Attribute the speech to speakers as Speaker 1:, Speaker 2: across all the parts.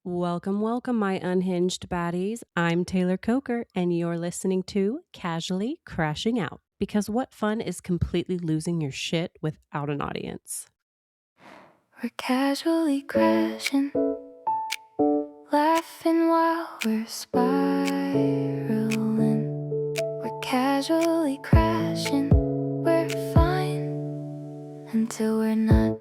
Speaker 1: Welcome, welcome, my unhinged baddies. I'm Taylor Coker, and you're listening to Casually Crashing Out. Because what fun is completely losing your shit without an audience?
Speaker 2: We're casually crashing, laughing while we're spiraling. We're casually crashing, we're fine until we're not.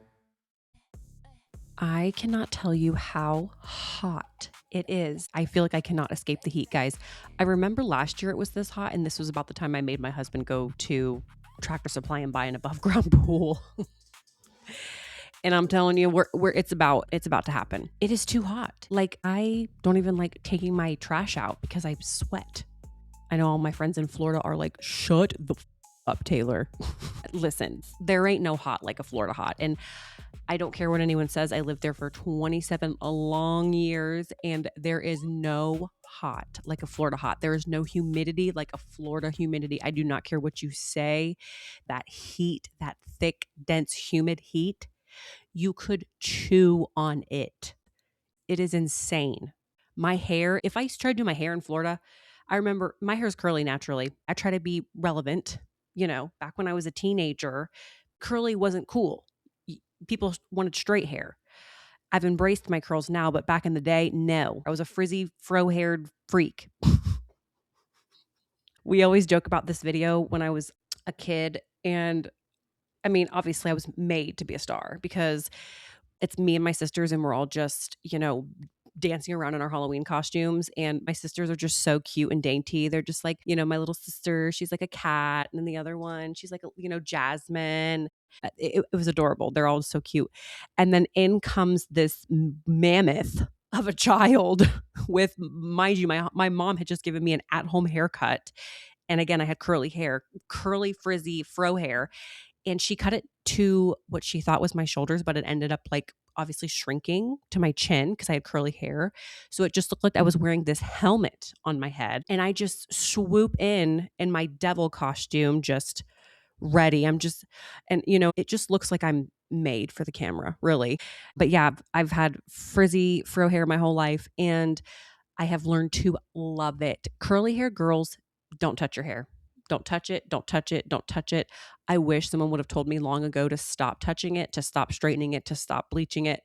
Speaker 1: I cannot tell you how hot it is. I feel like I cannot escape the heat, guys. I remember last year it was this hot, and this was about the time I made my husband go to Tractor Supply and buy an above ground pool. And I'm telling you, it's about to happen. It is too hot. Like, I don't even like taking my trash out because I sweat. I know all my friends in Florida are like, shut the up, Taylor. Listen, there ain't no hot like a Florida hot. And I don't care what anyone says. I lived there for 27 long years, and there is no hot like a Florida hot. There is no humidity like a Florida humidity. I do not care what you say. That heat, that thick, dense, humid heat, you could chew on it. It is insane. My hair, if I tried to do my hair in Florida, I remember my hair is curly naturally. I try to be relevant. Back when I was a teenager, curly wasn't cool. People wanted straight hair. I've embraced my curls now, but back in the day, no. I was a frizzy, fro-haired freak. We always joke about this video when I was a kid. And I mean, obviously, I was made to be a star because it's me and my sisters, and we're all just, dancing around in our Halloween costumes. And my sisters are just so cute and dainty. They're just like, my little sister, she's like a cat. And then the other one, she's like, Jasmine. It was adorable. They're all so cute. And then in comes this mammoth of a child with, mind you, my mom had just given me an at-home haircut. And again, I had curly hair, curly, frizzy fro hair. And she cut it to what she thought was my shoulders, but it ended up like obviously shrinking to my chin because I had curly hair. So it just looked like I was wearing this helmet on my head. And I just swoop in my devil costume, just ready. It just looks like I'm made for the camera, really. But yeah, I've had frizzy fro hair my whole life, and I have learned to love it. Curly hair girls, don't touch your hair. Don't touch it. Don't touch it. Don't touch it. I wish someone would have told me long ago to stop touching it, to stop straightening it, to stop bleaching it,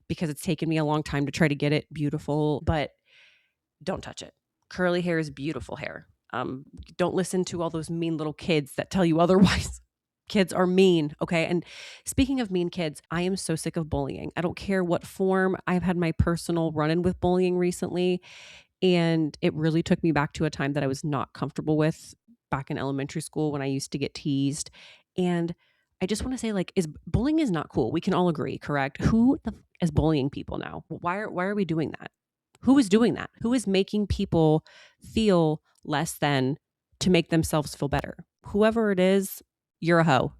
Speaker 1: because it's taken me a long time to try to get it beautiful, but don't touch it. Curly hair is beautiful hair. Don't listen to all those mean little kids that tell you otherwise. Kids are mean, okay? And speaking of mean kids, I am so sick of bullying. I don't care what form. I've had my personal run-in with bullying recently, and it really took me back to a time that I was not comfortable with back in elementary school when I used to get teased. And I just want to say, like, bullying is not cool. We can all agree, correct? Who the is bullying people now? Why are we doing that? Who is doing that? Who is making people feel less than to make themselves feel better? Whoever it is, you're a hoe.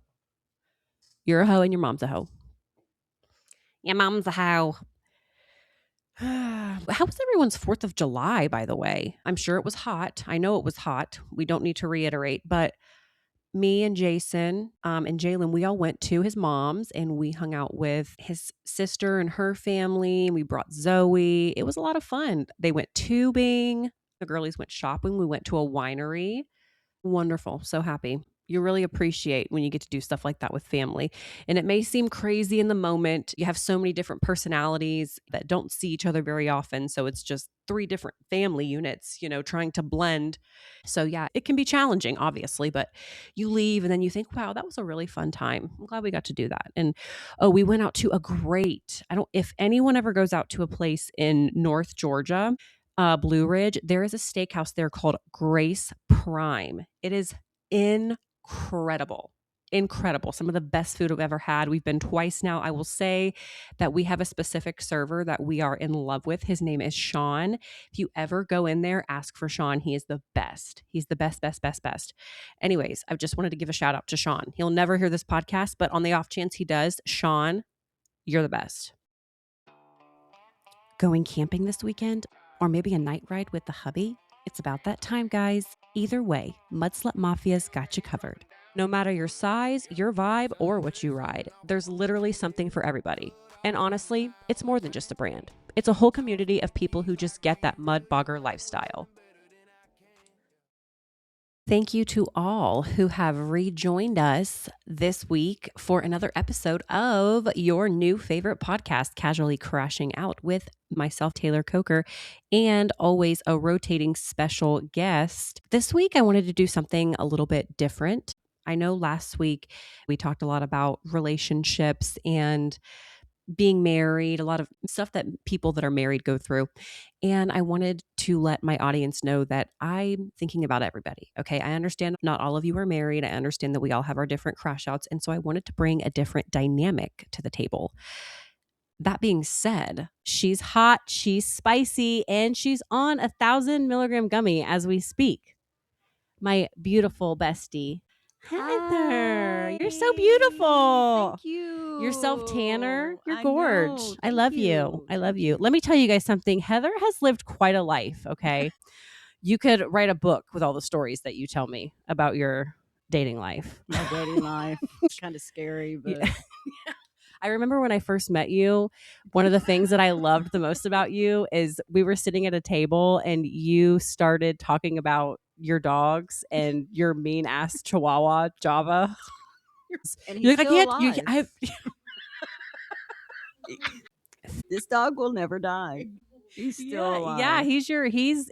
Speaker 1: You're a hoe and your mom's a hoe. Your mom's a hoe. How was everyone's 4th of July, by the way? I'm sure it was hot. I know it was hot. We don't need to reiterate, but me and Jason and Jalen, we all went to his mom's and we hung out with his sister and her family. We brought Zoe. It was a lot of fun. They went tubing. The girlies went shopping. We went to a winery. Wonderful. So happy. You really appreciate when you get to do stuff like that with family. And it may seem crazy in the moment. You have so many different personalities that don't see each other very often. So it's just 3 different family units, trying to blend. So yeah, it can be challenging, obviously, but you leave and then you think, wow, that was a really fun time. I'm glad we got to do that. And we went out to if anyone ever goes out to a place in North Georgia, Blue Ridge, there is a steakhouse there called Grace Prime. It is incredible. Incredible. Some of the best food I've ever had. We've been twice now. I will say that we have a specific server that we are in love with. His name is Sean. If you ever go in there, ask for Sean. He is the best. He's the best, best, best, best. Anyways, I just wanted to give a shout out to Sean. He'll never hear this podcast, but on the off chance he does, Sean, you're the best. Going camping this weekend? Or maybe a night ride with the hubby? It's about that time, guys. Either way, Mudslut Mafia's got you covered. No matter your size, your vibe, or what you ride, there's literally something for everybody. And honestly, it's more than just a brand. It's a whole community of people who just get that mud bogger lifestyle. Thank you to all who have rejoined us this week for another episode of your new favorite podcast, Casually Crashing Out, with myself, Taylor Coker, and always a rotating special guest. This week, I wanted to do something a little bit different. I know last week we talked a lot about relationships and being married, a lot of stuff that people that are married go through. And I wanted to let my audience know that I'm thinking about everybody. Okay. I understand not all of you are married. I understand that we all have our different crash outs. And so I wanted to bring a different dynamic to the table. That being said, she's hot, she's spicy, and she's on 1,000 milligram gummy as we speak. My beautiful bestie, Heather. You're so beautiful.
Speaker 3: Thank you.
Speaker 1: You're self-tanner. You're
Speaker 3: I
Speaker 1: gorge.
Speaker 3: know.
Speaker 1: I love you. I love you. Let me tell you guys something. Heather has lived quite a life, okay? You could write a book with all the stories that you tell me about your dating life.
Speaker 3: My dating life. It's kind of scary, but
Speaker 1: I remember when I first met you, one of the things that I loved the most about you is we were sitting at a table and you started talking about your dogs and your mean ass Chihuahua Java.
Speaker 3: and
Speaker 1: You're
Speaker 3: he's
Speaker 1: like,
Speaker 3: still alive. This dog will never die. He's still alive.
Speaker 1: Yeah,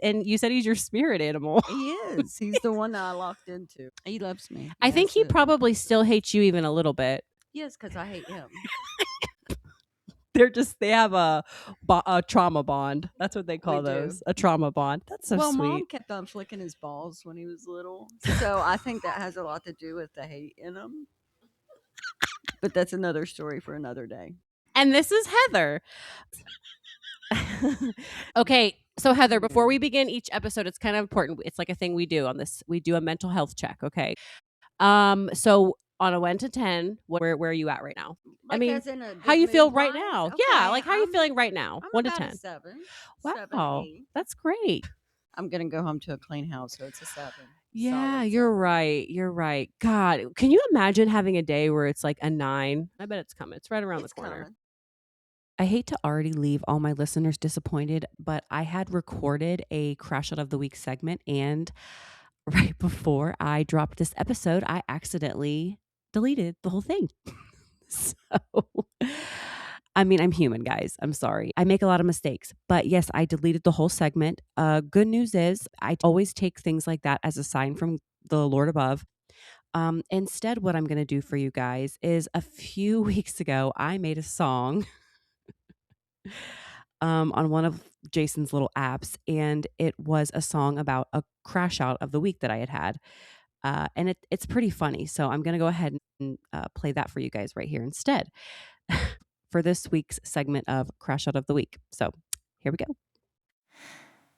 Speaker 1: and you said he's your spirit animal.
Speaker 3: He is. He's the one that I locked into. He loves me.
Speaker 1: I think he probably still hates you even a little bit.
Speaker 3: Yes, because I hate him.
Speaker 1: They have a trauma bond. That's what they call those. A trauma bond. That's so
Speaker 3: well,
Speaker 1: sweet.
Speaker 3: Mom kept on flicking his balls when he was little. So I think that has a lot to do with the hate in him. But that's another story for another day.
Speaker 1: And this is Heather. Okay, so Heather, before we begin each episode, it's kind of important. It's like a thing we do on this. We do a mental health check, okay? So on a 1 to 10, where are you at right now?
Speaker 3: Like,
Speaker 1: I mean,
Speaker 3: as in a
Speaker 1: how you
Speaker 3: good
Speaker 1: feel
Speaker 3: mood
Speaker 1: right
Speaker 3: wise?
Speaker 1: now?
Speaker 3: Okay,
Speaker 1: Yeah, like how are you feeling right now?
Speaker 3: I'm
Speaker 1: 1 to
Speaker 3: about
Speaker 1: 10.
Speaker 3: a 7.
Speaker 1: Wow,
Speaker 3: 7, 8.
Speaker 1: that's great.
Speaker 3: I'm gonna go home to a clean house, so it's a 7.
Speaker 1: Yeah,
Speaker 3: Solid
Speaker 1: you're
Speaker 3: 7.
Speaker 1: right. You're right. God, can you imagine having a day where it's like a 9? I bet it's coming. It's right around the corner.
Speaker 3: Coming.
Speaker 1: I hate to already leave all my listeners disappointed, but I had recorded a Crash Out of the Week segment, and right before I dropped this episode, I accidentally deleted the whole thing. So, I mean, I'm human, guys. I'm sorry. I make a lot of mistakes, but yes, I deleted the whole segment. Good news is I always take things like that as a sign from the Lord above. Instead, what I'm going to do for you guys is a few weeks ago, I made a song on one of Jason's little apps, and it was a song about a crash out of the week that I had. And it's pretty funny. So I'm going to go ahead and play that for you guys right here instead for this week's segment of Crash Out of the Week. So here we go.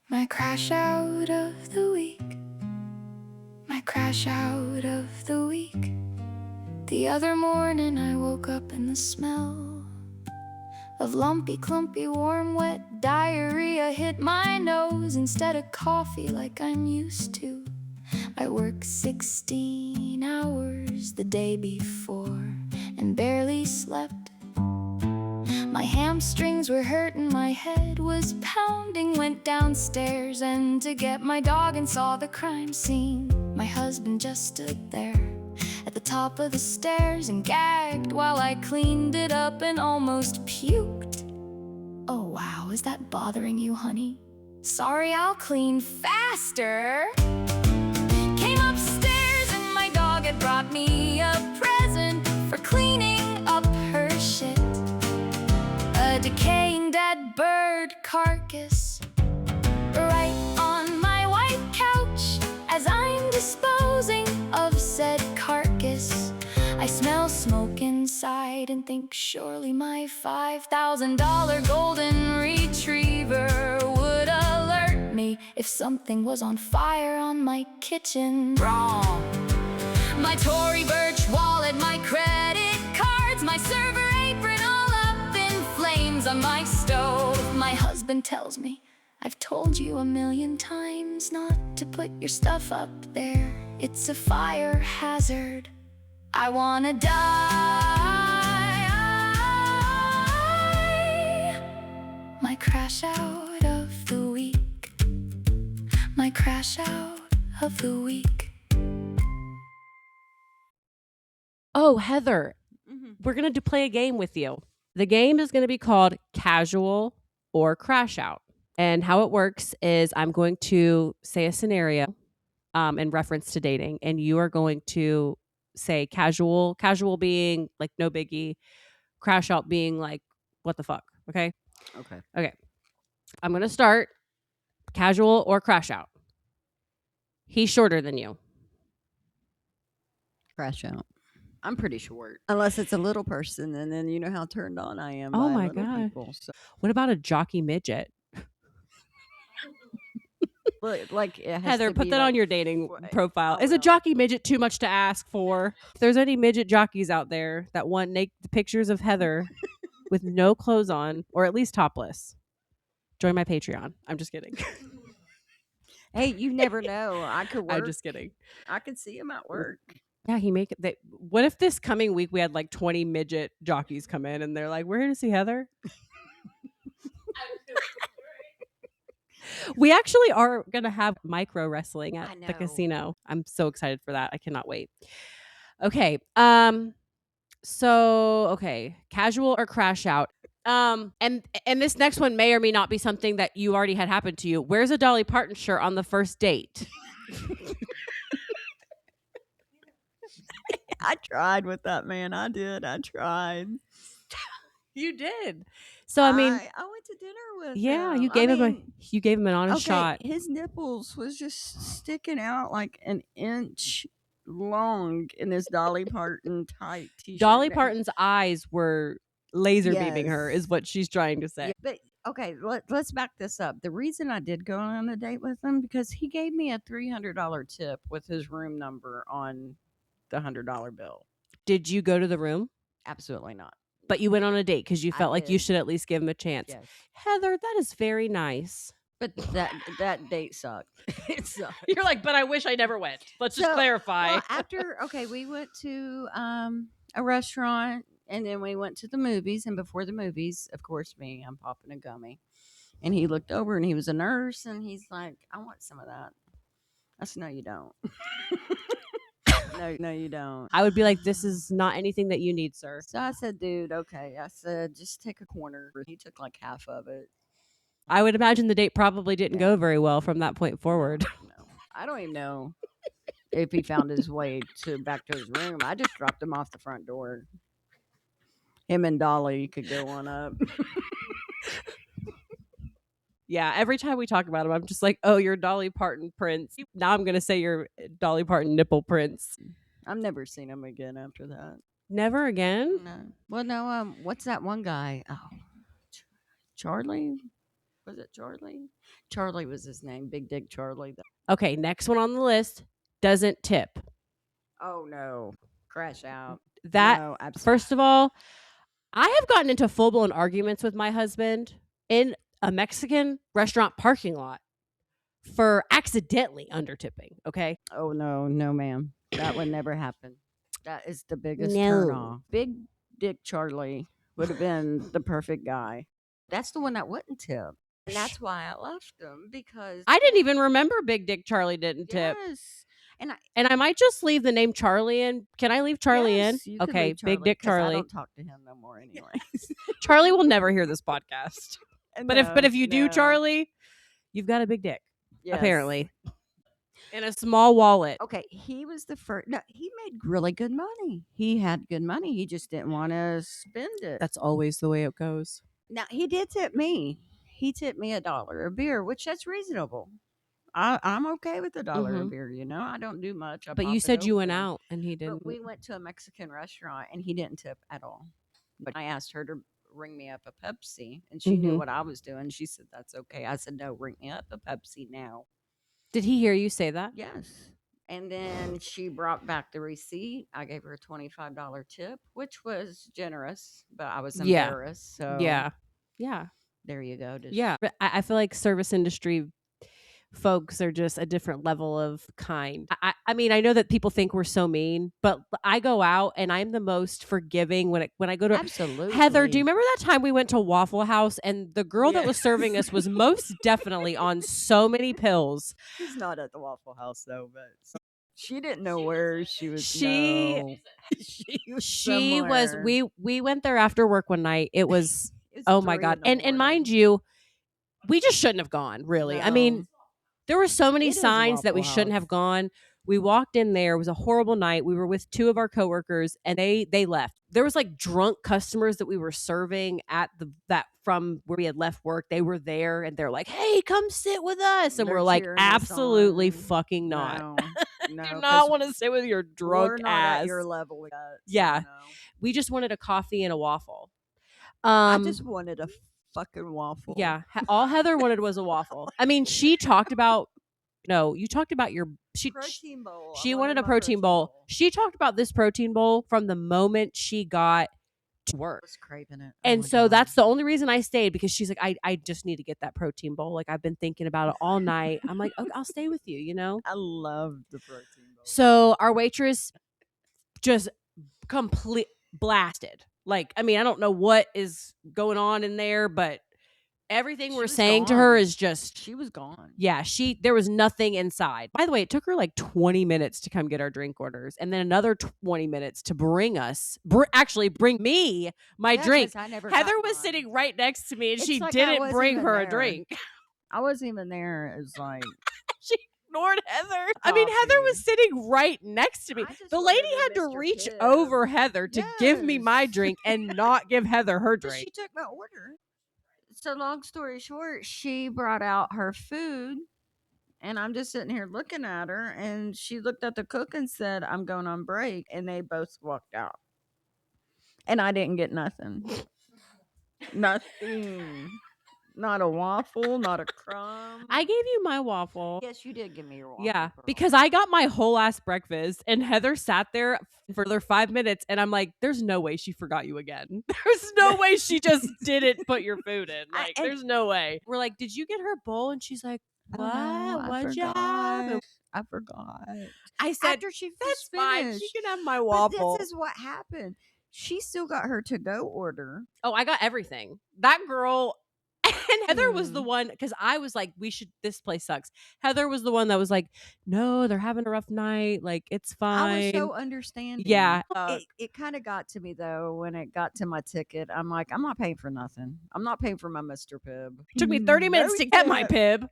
Speaker 2: My crash out of the week. My crash out of the week. The other morning I woke up in the smell of lumpy, clumpy, warm, wet diarrhea hit my nose instead of coffee like I'm used to. I worked 16 hours the day before and barely slept. My hamstrings were hurting, my head was pounding. Went downstairs and to get my dog and saw the crime scene. My husband just stood there at the top of the stairs and gagged while I cleaned it up and almost puked. Oh wow, is that bothering you, honey? Sorry, I'll clean faster. Came upstairs and my dog had brought me a present for cleaning up her shit. A decaying dead bird carcass right on my white couch as I'm disposing of said carcass. I smell smoke inside and think surely my $5,000 golden retriever would alert me if something was on fire on my kitchen. Wrong. My Tory Burch wallet, my credit cards, my server apron all up in flames on my stove. My husband tells me, I've told you 1,000,000 times not to put your stuff up there. It's a fire hazard. I wanna die. My crash out of the week. My crash out of the week.
Speaker 1: Oh, Heather,
Speaker 3: Mhm.
Speaker 1: we're going to play a game with you. The game is going to be called Casual or Crash Out. And how it works is I'm going to say a scenario in reference to dating, and you are going to say casual being like no biggie, crash out being like what the fuck. Okay.
Speaker 3: Okay.
Speaker 1: I'm going to start casual or crash out. He's shorter than you.
Speaker 3: Crash out. I'm pretty short. Unless it's a little person, and then you know how turned on I am
Speaker 1: Oh
Speaker 3: by
Speaker 1: my
Speaker 3: little
Speaker 1: God.
Speaker 3: people. So,
Speaker 1: What about a jockey midget?
Speaker 3: like, it has
Speaker 1: Heather,
Speaker 3: to
Speaker 1: put
Speaker 3: be,
Speaker 1: that
Speaker 3: like,
Speaker 1: on your dating
Speaker 3: Right.
Speaker 1: profile.
Speaker 3: I
Speaker 1: Is a
Speaker 3: will.
Speaker 1: jockey midget too much to ask for? If there's any midget jockeys out there that want pictures of Heather with no clothes on, or at least topless, join my Patreon. I'm just kidding.
Speaker 3: Hey, you never know. I could work.
Speaker 1: I'm just kidding.
Speaker 3: I could see him at work.
Speaker 1: Yeah, what if this coming week we had like 20 midget jockeys come in and they're like, we're here to see Heather? We actually are going to have micro wrestling
Speaker 3: I
Speaker 1: at the
Speaker 3: know.
Speaker 1: casino. I'm so excited for that. I cannot wait. Okay. Okay, casual or crash out. And this next one may or may not be something that you already had happened to you. Where's a Dolly Parton shirt on the first date?
Speaker 3: I tried with that man. I did. I tried.
Speaker 1: You did. So I mean,
Speaker 3: I went to dinner with
Speaker 1: yeah,
Speaker 3: him.
Speaker 1: you gave him an honest shot.
Speaker 3: His nipples was just sticking out like an inch long in this Dolly Parton tight t-shirt.
Speaker 1: Dolly Parton's eyes were laser beaming her, is
Speaker 3: Yes.
Speaker 1: what she's trying to say.
Speaker 3: Yeah, but okay, let's back this up. The reason I did go on a date with him because he gave me a $300 tip with his room number on the $100 bill.
Speaker 1: Did you go to the room?
Speaker 3: Absolutely not.
Speaker 1: But you went on a date because you
Speaker 3: I
Speaker 1: felt like you
Speaker 3: did.
Speaker 1: should at least give him a chance.
Speaker 3: Yes.
Speaker 1: Heather, that is very nice.
Speaker 3: But that date sucked. It sucked.
Speaker 1: You're like, but I wish I never went. Let's just clarify.
Speaker 3: Well, after we went to a restaurant and then we went to the movies, and before the movies, of course, I'm popping a gummy. And he looked over and he was a nurse and he's like, I want some of that. I said, no, you don't. No, you don't.
Speaker 1: I would be like, this is not anything that you need, sir.
Speaker 3: So I said, dude, okay. I said, just take a corner. He took like half of it.
Speaker 1: I would imagine the date probably didn't go very well from that point forward.
Speaker 3: No. I don't even know if he found his way back to his room. I just dropped him off the front door. Him and Dolly could go on up.
Speaker 1: Yeah, every time we talk about him, I'm just like, oh, you're Dolly Parton Prince. Now I'm going to say you're Dolly Parton Nipple Prince.
Speaker 3: I've never seen him again after that.
Speaker 1: Never again?
Speaker 3: No. Well, no, what's that one guy? Oh, Charlie? Was it Charlie? Charlie was his name. Big Dick Charlie.
Speaker 1: Okay, next one on the list, doesn't tip.
Speaker 3: Oh, no. Crash out.
Speaker 1: That,
Speaker 3: No, absolutely.
Speaker 1: first of all, I have gotten into full-blown arguments with my husband in a Mexican restaurant parking lot for accidentally undertipping, okay?
Speaker 3: Oh, no, ma'am. That would never happen. That is the biggest
Speaker 1: No.
Speaker 3: turn off. Big Dick Charlie would have been the perfect guy. That's the one that wouldn't tip. And that's why I left him because
Speaker 1: I didn't even remember Big Dick Charlie didn't tip.
Speaker 3: Yes.
Speaker 1: And I might just leave the name Charlie in. Can I leave Charlie
Speaker 3: Yes,
Speaker 1: in?
Speaker 3: you could
Speaker 1: Okay,
Speaker 3: leave
Speaker 1: Big Dick
Speaker 3: 'cause I
Speaker 1: Charlie.
Speaker 3: don't talk to him no more anyways.
Speaker 1: Charlie will never hear this podcast. But if you do,
Speaker 3: No.
Speaker 1: Charlie, you've got a big dick,
Speaker 3: Yes.
Speaker 1: apparently. In a small wallet.
Speaker 3: Okay, he was the first. No, he made really good money. He had good money. He just didn't want to spend it.
Speaker 1: That's always the way it goes.
Speaker 3: Now he did tip me. He tipped me $1 a beer, which that's reasonable. I'm okay with $1 a beer. You know, I don't do much. I
Speaker 1: But
Speaker 3: pop
Speaker 1: you
Speaker 3: it
Speaker 1: said you went
Speaker 3: open.
Speaker 1: out and he didn't.
Speaker 3: But we went to a Mexican restaurant and he didn't tip at all. But I asked her to ring me up a Pepsi, and she knew what I was doing. She said, "That's okay." I said, "No, ring me up a Pepsi now."
Speaker 1: Did he hear you say that?
Speaker 3: Yes. And then she brought back the receipt. I gave her a $25 tip, which was generous, but I was
Speaker 1: Yeah.
Speaker 3: embarrassed. So
Speaker 1: Yeah.
Speaker 3: there you go. Just
Speaker 1: Yeah. But I feel like service industry folks are just a different level of kind. I mean, I know that people think we're so mean, but I go out and I'm the most forgiving when I go to
Speaker 3: Absolutely.
Speaker 1: Heather, do you remember that time we went to Waffle House and the girl that was serving us was most definitely on so many pills?
Speaker 3: She's not at the Waffle House though, but she didn't know where she was.
Speaker 1: She
Speaker 3: No. she was
Speaker 1: she was
Speaker 3: somewhere.
Speaker 1: we went there after work one night. It was
Speaker 3: It's
Speaker 1: oh my
Speaker 3: 3
Speaker 1: god.
Speaker 3: in the
Speaker 1: And mind
Speaker 3: morning.
Speaker 1: you, we just shouldn't have gone, really. I mean,
Speaker 3: No.
Speaker 1: there were so many
Speaker 3: It is
Speaker 1: signs that we
Speaker 3: Waffle
Speaker 1: shouldn't have
Speaker 3: House.
Speaker 1: gone. We walked in there. It was a horrible night. We were with two of our coworkers and they left. There was like drunk customers that we were serving at that from where we had left work. They were there and they're like, "Hey, come sit with us." And
Speaker 3: They're
Speaker 1: we're like,
Speaker 3: cheering us
Speaker 1: "Absolutely
Speaker 3: on.
Speaker 1: fucking not."
Speaker 3: No.
Speaker 1: Do
Speaker 3: No, 'cause
Speaker 1: not want to sit with your drunk
Speaker 3: we're not
Speaker 1: ass.
Speaker 3: at your level yet. So
Speaker 1: Yeah.
Speaker 3: no.
Speaker 1: We just wanted a coffee and a waffle.
Speaker 3: I just wanted a fucking waffle.
Speaker 1: Yeah, all Heather wanted was a waffle. I mean, she talked about no, you talked about your
Speaker 3: Protein bowl.
Speaker 1: she wanted a protein bowl. She talked about this protein bowl from the moment she got to
Speaker 3: I
Speaker 1: work.
Speaker 3: was craving it.
Speaker 1: And so that's the only reason I stayed, because she's like, I just need to get that protein bowl. Like, I've been thinking about it all night. I'm like, okay, I'll stay with you, you know?
Speaker 3: I love the protein bowl.
Speaker 1: So our waitress just complete blasted. Like, I mean, I don't know what is going on in there, but everything we're saying to her is just
Speaker 3: she was gone.
Speaker 1: Yeah, there was nothing inside. By the way, it took her like 20 minutes to come get our drink orders, and then another 20 minutes to bring me my drink. Heather was sitting right next to me and she didn't bring her a drink.
Speaker 3: I wasn't even there. It was like
Speaker 1: She ignored Heather. I mean, Heather was sitting right next to me. The lady had to reach over Heather to give me my drink and not give Heather her drink.
Speaker 3: She took my order. So long story short, she brought out her food and I'm just sitting here looking at her and she looked at the cook and said, "I'm going on break." And they both walked out. And I didn't get nothing. Nothing. Not a waffle, not a crumb.
Speaker 1: I gave you my waffle.
Speaker 3: Yes, you did give me your waffle.
Speaker 1: Yeah,
Speaker 3: girl.
Speaker 1: because I got my whole ass breakfast and Heather sat there for another 5 minutes and I'm like, there's no way she forgot you again. There's no way she just didn't put your food in. Like, there's no way. We're like, did you get her bowl? And she's like, what? What'd you have?
Speaker 3: I forgot.
Speaker 1: I said,
Speaker 3: After she
Speaker 1: that's
Speaker 3: finished,
Speaker 1: fine. She can have my waffle.
Speaker 3: But this is what happened. She still got her to-go order.
Speaker 1: Oh, I got everything. That girl... And Heather was the one, because I was like, this place sucks. Heather was the one that was like, no, they're having a rough night. Like, it's fine.
Speaker 3: I was so understanding.
Speaker 1: Yeah.
Speaker 3: It kind of got to me, though, when it got to my ticket. I'm like, I'm not paying for nothing. I'm not paying for my Mr. Pibb.
Speaker 1: It took me 30 minutes to get my Pibb.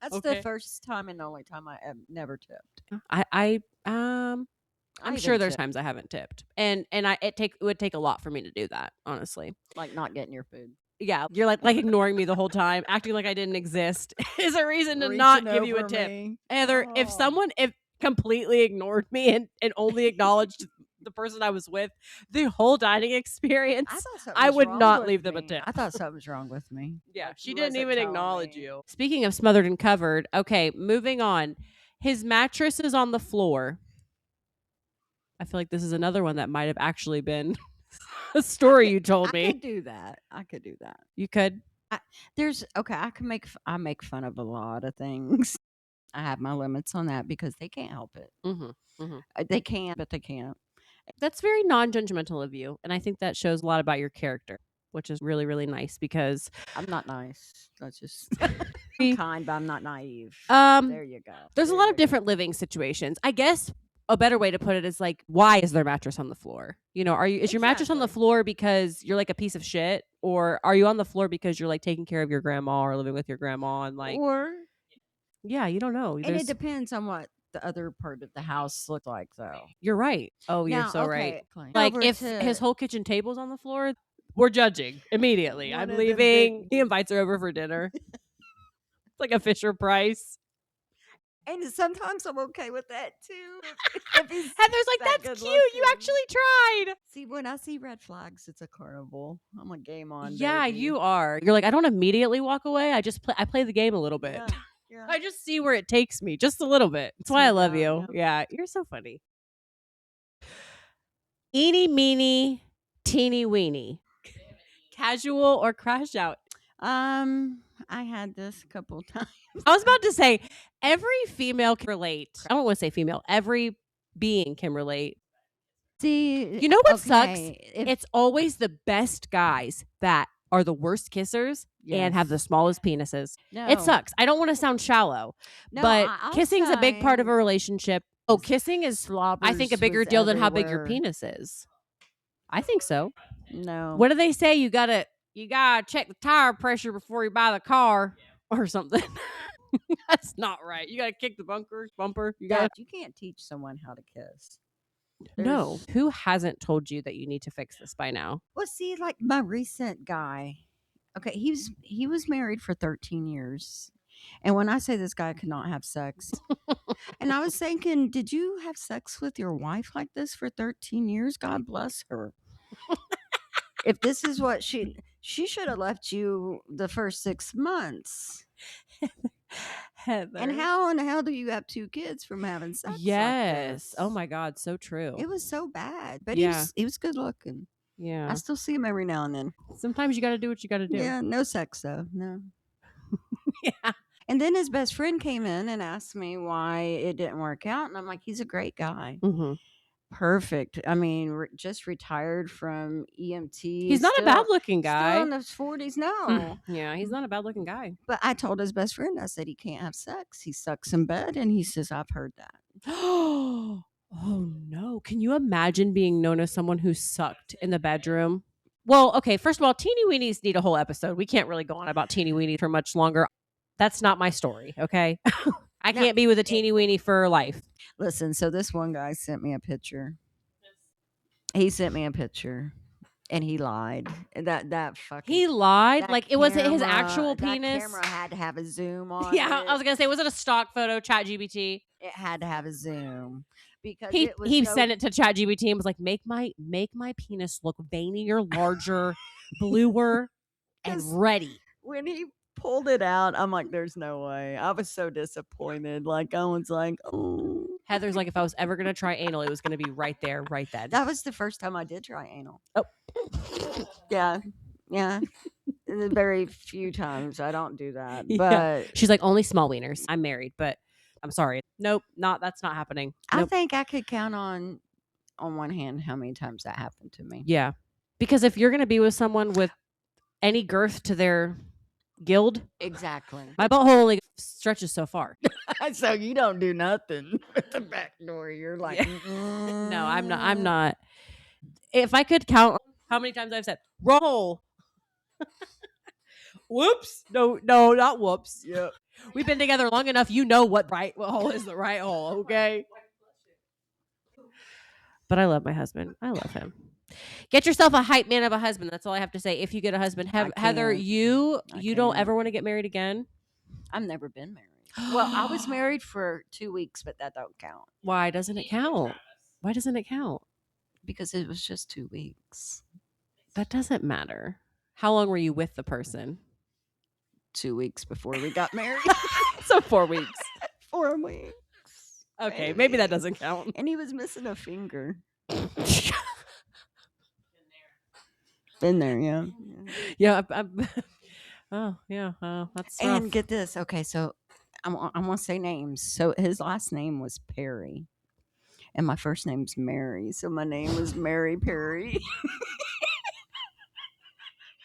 Speaker 3: That's the first time and the only time I have never tipped.
Speaker 1: I'm sure there's times I haven't tipped. And it would take a lot for me to do that, honestly.
Speaker 3: Like not getting your food.
Speaker 1: Yeah, you're like ignoring me the whole time, acting like I didn't exist is a reason to not give you a tip. Heather, if someone completely ignored me and only acknowledged the person I was with the whole dining experience, I would not leave them a tip.
Speaker 3: I thought something was wrong with me.
Speaker 1: Yeah, like, she didn't even acknowledge you. Speaking of smothered and covered, okay, moving on. His mattress is on the floor. I feel like this is another one that might have actually been a story you told me.
Speaker 3: I could do that.
Speaker 1: You could?
Speaker 3: I make fun of a lot of things. I have my limits on that because they can't help it. They can, but they can't.
Speaker 1: That's very non-judgmental of you. And I think that shows a lot about your character, which is really, really nice because...
Speaker 3: I'm not nice. That's just... I'm kind, but I'm not naive. There you go.
Speaker 1: There's a lot of different living situations. I guess a better way to put it is like, why is their mattress on the floor? You know, is your mattress on the floor because you're like a piece of shit? Or are you on the floor because you're like taking care of your grandma or living with your grandma and like...
Speaker 3: Or...
Speaker 1: Yeah, you don't know.
Speaker 3: And it depends on what the other part of the house looks like, though.
Speaker 1: You're right. Oh, you're so right. Like, if his whole kitchen table's on the floor, we're judging immediately. I'm leaving. He invites her over for dinner. It's like a Fisher Price.
Speaker 3: And sometimes I'm okay with that, too.
Speaker 1: Heather's like, that's cute. You actually tried.
Speaker 3: See, when I see red flags, it's a carnival. I'm a game on,
Speaker 1: Yeah,
Speaker 3: baby.
Speaker 1: you are. You're like, I don't immediately walk away. I just play the game a little bit.
Speaker 3: Yeah.
Speaker 1: I just see where it takes me, just a little bit. That's why I love you. Yeah, you're so funny. Eeny, meeny, teeny, weeny. Casual or crash out?
Speaker 3: I I had this a couple times.
Speaker 1: I was about to say every female can relate. I don't want to say female. Every being can relate.
Speaker 3: See,
Speaker 1: You know what sucks?
Speaker 3: okay,
Speaker 1: It's always the best guys that are the worst kissers and have the
Speaker 3: Yes.
Speaker 1: smallest penises.
Speaker 3: No.
Speaker 1: It sucks. I don't want to sound shallow,
Speaker 3: No,
Speaker 1: but
Speaker 3: I'll
Speaker 1: kissing's a big part of a
Speaker 3: say
Speaker 1: relationship. Oh, kissing is, I think, a
Speaker 3: slobbers
Speaker 1: bigger
Speaker 3: was
Speaker 1: deal than how big your
Speaker 3: everywhere.
Speaker 1: penis is. I think so.
Speaker 3: No.
Speaker 1: What do they say? You gotta check the tire pressure before you buy the car or something. That's not right. You gotta kick the bumper. You gotta.
Speaker 3: You can't teach someone how to kiss.
Speaker 1: No.
Speaker 3: There's-
Speaker 1: Who hasn't told you that you need to fix this by now?
Speaker 3: Well, see, like my recent guy. Okay, he was married for 13 years. And when I say this guy could not have sex, and I was thinking, did you have sex with your wife like this for 13 years? God bless her. If this is what she should have left you the first 6 months.
Speaker 1: Heather.
Speaker 3: And how in the hell do you have 2 kids from having sex?
Speaker 1: Yes.
Speaker 3: Like
Speaker 1: Oh
Speaker 3: this?
Speaker 1: my God. So true.
Speaker 3: It was so bad. But
Speaker 1: Yeah.
Speaker 3: he was good looking.
Speaker 1: Yeah.
Speaker 3: I still see him every now and then.
Speaker 1: Sometimes you got to do what you got to do.
Speaker 3: Yeah, no sex though. No.
Speaker 1: Yeah.
Speaker 3: And then his best friend came in and asked me why it didn't work out. And I'm like, he's a great guy.
Speaker 1: Mm-hmm.
Speaker 3: Perfect. I mean, just retired from EMT.
Speaker 1: He's not a bad looking guy.
Speaker 3: Still in his 40s. No.
Speaker 1: Yeah, he's not a bad looking guy.
Speaker 3: But I told his best friend, I said, he can't have sex. He sucks in bed. And he says, I've heard that.
Speaker 1: Oh no. Can you imagine being known as someone who sucked in the bedroom? Well, okay, first of all, teeny weenies need a whole episode. We can't really go on about teeny weenies for much longer. That's not my story, okay? I can't be with a teeny weenie for life.
Speaker 3: Listen, so this one guy sent me a picture. He sent me a picture. And he lied. That fucking.
Speaker 1: He lied?
Speaker 3: that
Speaker 1: Like it wasn't his
Speaker 3: camera-
Speaker 1: actual
Speaker 3: that
Speaker 1: penis?
Speaker 3: camera had to have a zoom on
Speaker 1: Yeah,
Speaker 3: it.
Speaker 1: I was going to say, was it a stock photo, ChatGPT?
Speaker 3: It had to have a zoom. Because
Speaker 1: He
Speaker 3: it was
Speaker 1: sent it to ChatGPT and was like, make my penis look veinier, larger, bluer, and
Speaker 3: 'Cause-
Speaker 1: ready.
Speaker 3: When he pulled it out, I'm like, there's no way. I was so disappointed. Like, I was like, oh.
Speaker 1: Heather's like, if I was ever going to try anal, it was going to be right there, right then.
Speaker 3: That was the first time I did try anal.
Speaker 1: Oh.
Speaker 3: Yeah. Yeah. The very few times I don't do that.
Speaker 1: Yeah.
Speaker 3: But
Speaker 1: She's like, only small wieners. I'm married, but I'm sorry. Nope, that's not happening.
Speaker 3: I
Speaker 1: Nope.
Speaker 3: think I could count on one hand how many times that happened to me.
Speaker 1: Yeah. Because if you're going to be with someone with any girth to their guild,
Speaker 3: Exactly.
Speaker 1: my butthole only stretches so far.
Speaker 3: So you don't do nothing with the back door. You're like,
Speaker 1: Yeah. No, I'm not. If I could count how many times I've said, roll. Whoops. No, not whoops.
Speaker 3: Yep.
Speaker 1: We've been together long enough. You know what hole is the right hole, okay? But I love my husband. I love him. Get yourself a hype man of a husband. That's all I have to say. If you get a husband, Heather,
Speaker 3: can't.
Speaker 1: you don't
Speaker 3: can't.
Speaker 1: ever want to get married again.
Speaker 3: I've never been married. Well, I was married for 2 weeks, but that don't count
Speaker 1: Why doesn't it count? Why doesn't it count?
Speaker 3: because it was just 2 weeks.
Speaker 1: That doesn't matter. How long were you with the person?
Speaker 3: 2 weeks before we got married.
Speaker 1: So 4 weeks.
Speaker 3: 4 weeks.
Speaker 1: Okay, maybe that doesn't count.
Speaker 3: And he was missing a finger. Been there, yeah.
Speaker 1: Yeah. Oh, yeah. That's rough.
Speaker 3: And get this. Okay, so I'm going to say names. So his last name was Perry. And my first name's Mary. So my name was Mary Perry.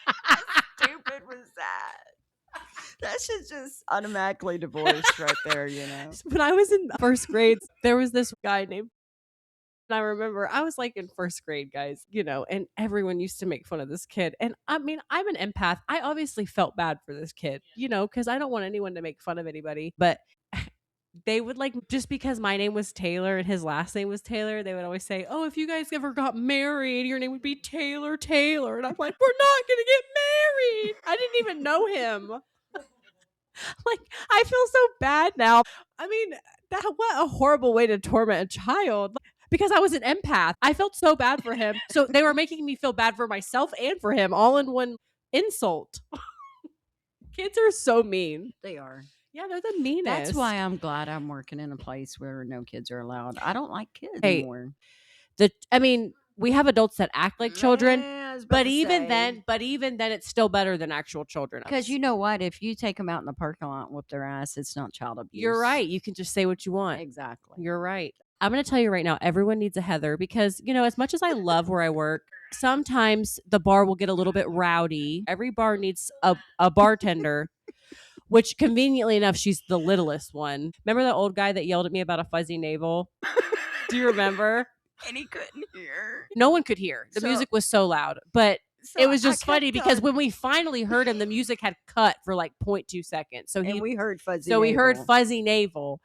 Speaker 3: How stupid was that? That should just automatically divorce right there, you know.
Speaker 1: When I was in first grade, there was this guy named, and I remember I was like in first grade, guys, and everyone used to make fun of this kid. And I mean, I'm an empath. I obviously felt bad for this kid, because I don't want anyone to make fun of anybody. But they would just because my name was Taylor and his last name was Taylor, they would always say, oh, if you guys ever got married, your name would be Taylor. And I'm like, we're not going to get married. I didn't even know him. I feel so bad now. I mean, what a horrible way to torment a child. Because I was an empath. I felt so bad for him. So they were making me feel bad for myself and for him all in one insult. Kids are so mean.
Speaker 3: They are.
Speaker 1: Yeah, they're the meanest.
Speaker 3: That's why I'm glad I'm working in a place where no kids are allowed. I don't like kids
Speaker 1: Hey,
Speaker 3: anymore.
Speaker 1: we have adults that act like children. But even then, it's still better than actual children.
Speaker 3: because you know what? If you take them out in the parking lot and whoop their ass, it's not child abuse.
Speaker 1: You're right. You can just say what you want.
Speaker 3: Exactly.
Speaker 1: You're right. I'm going to tell you right now, everyone needs a Heather because, as much as I love where I work, sometimes the bar will get a little bit rowdy. Every bar needs a bartender, which conveniently enough, she's the littlest one. Remember the old guy that yelled at me about a fuzzy navel? Do you remember?
Speaker 3: And he couldn't hear.
Speaker 1: No one could hear. The music was so loud. But it was just funny because when we finally heard him, the music had cut for like 0.2 seconds. So
Speaker 3: we heard fuzzy.
Speaker 1: So we heard fuzzy navel.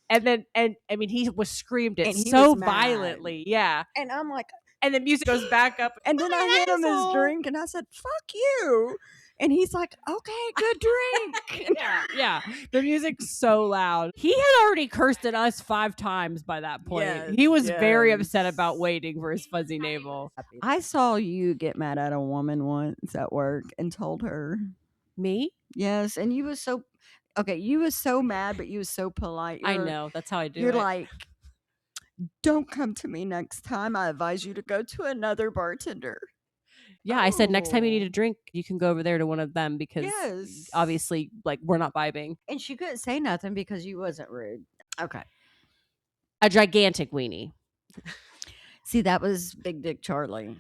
Speaker 1: And then, he was screamed at
Speaker 3: And he
Speaker 1: so
Speaker 3: was mad.
Speaker 1: violently. Yeah.
Speaker 3: And I'm like,
Speaker 1: and the music goes back up.
Speaker 3: And then I hit him his drink and I said, "Fuck you." And he's like, "Okay, good drink."
Speaker 1: Yeah. The music's so loud. He had already cursed at us 5 times by that point.
Speaker 3: Yes,
Speaker 1: He was very upset about waiting for his fuzzy navel.
Speaker 3: I saw you get mad at a woman once at work and told her.
Speaker 1: Me?
Speaker 3: Yes, and you was so okay. You was so mad, but you was so polite.
Speaker 1: I know. That's how I do it.
Speaker 3: You're like, "Don't come to me next time. I advise you to go to another bartender."
Speaker 1: Yeah, I said next time you need a drink, you can go over there to one of them because obviously, like, we're not vibing.
Speaker 3: And she couldn't say nothing because you wasn't rude. Okay.
Speaker 1: A gigantic weenie.
Speaker 3: See, that was Big Dick Charlie.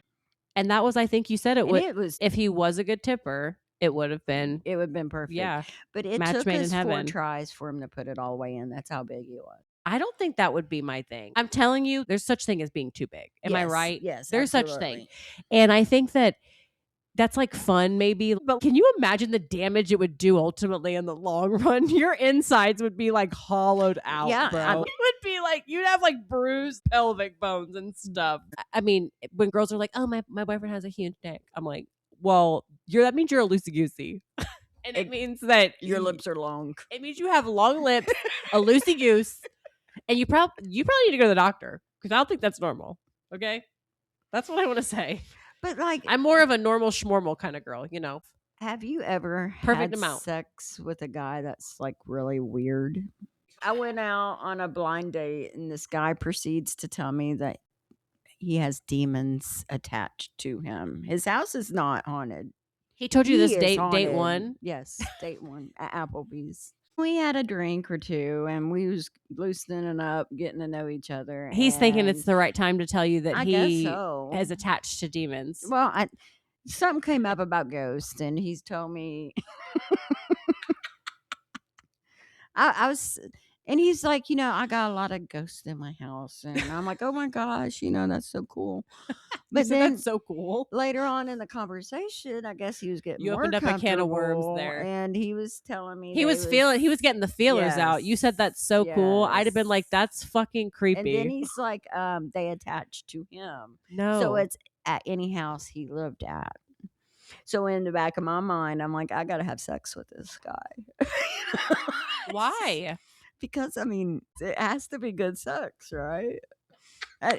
Speaker 1: And that was, I think you said it
Speaker 3: And
Speaker 1: was, if he was a good tipper, it would have been
Speaker 3: perfect.
Speaker 1: Yeah.
Speaker 3: But it
Speaker 1: Match
Speaker 3: took
Speaker 1: made in
Speaker 3: us 4
Speaker 1: heaven.
Speaker 3: tries for him to put it all the way in. That's how big he was.
Speaker 1: I don't think that would be my thing. I'm telling you, there's such thing as being too big. Am I right?
Speaker 3: Yes.
Speaker 1: There's
Speaker 3: absolutely.
Speaker 1: such thing. And I think that's like fun maybe. But can you imagine the damage it would do ultimately in the long run? Your insides would be like hollowed out, bro. It would be like, you'd have like bruised pelvic bones and stuff. I mean, when girls are like, "Oh, my boyfriend has a huge dick." I'm like, well, that means you're a loosey-goosey. And it means that
Speaker 3: your lips are long.
Speaker 1: It means you have long lips, a loosey-goose, and you probably need to go to the doctor because I don't think that's normal. Okay? That's what I want to say.
Speaker 3: But like,
Speaker 1: I'm more of a normal schmormal kind of girl,
Speaker 3: Have you ever
Speaker 1: Perfect
Speaker 3: had
Speaker 1: amount.
Speaker 3: sex with a guy that's like really weird? I went out on a blind date and this guy proceeds to tell me that he has demons attached to him. His house is not haunted.
Speaker 1: He told you this
Speaker 3: is
Speaker 1: date
Speaker 3: haunted.
Speaker 1: 1?
Speaker 3: Yes, date 1 at Applebee's. We had a drink or two and we was loosening up, getting to know each other.
Speaker 1: He's thinking it's the right time to tell you that
Speaker 3: I
Speaker 1: he
Speaker 3: guess so.
Speaker 1: is attached to demons.
Speaker 3: Well, something came up about ghosts and he's told me I was, and he's like, I got a lot of ghosts in my house. And I'm like, oh my gosh, that's so cool. But then
Speaker 1: that's so cool.
Speaker 3: Later on in the conversation, I guess he was getting
Speaker 1: You
Speaker 3: more
Speaker 1: opened up a can of worms
Speaker 3: comfortable,
Speaker 1: there.
Speaker 3: and he was telling me
Speaker 1: he was getting the feelers out. You said that's so cool. I'd have been like, that's fucking creepy.
Speaker 3: And then he's like, they attached to him.
Speaker 1: No.
Speaker 3: So it's at any house he lived at. So in the back of my mind, I'm like, I got to have sex with this guy.
Speaker 1: Why?
Speaker 3: Because, I mean, it has to be good sex, right?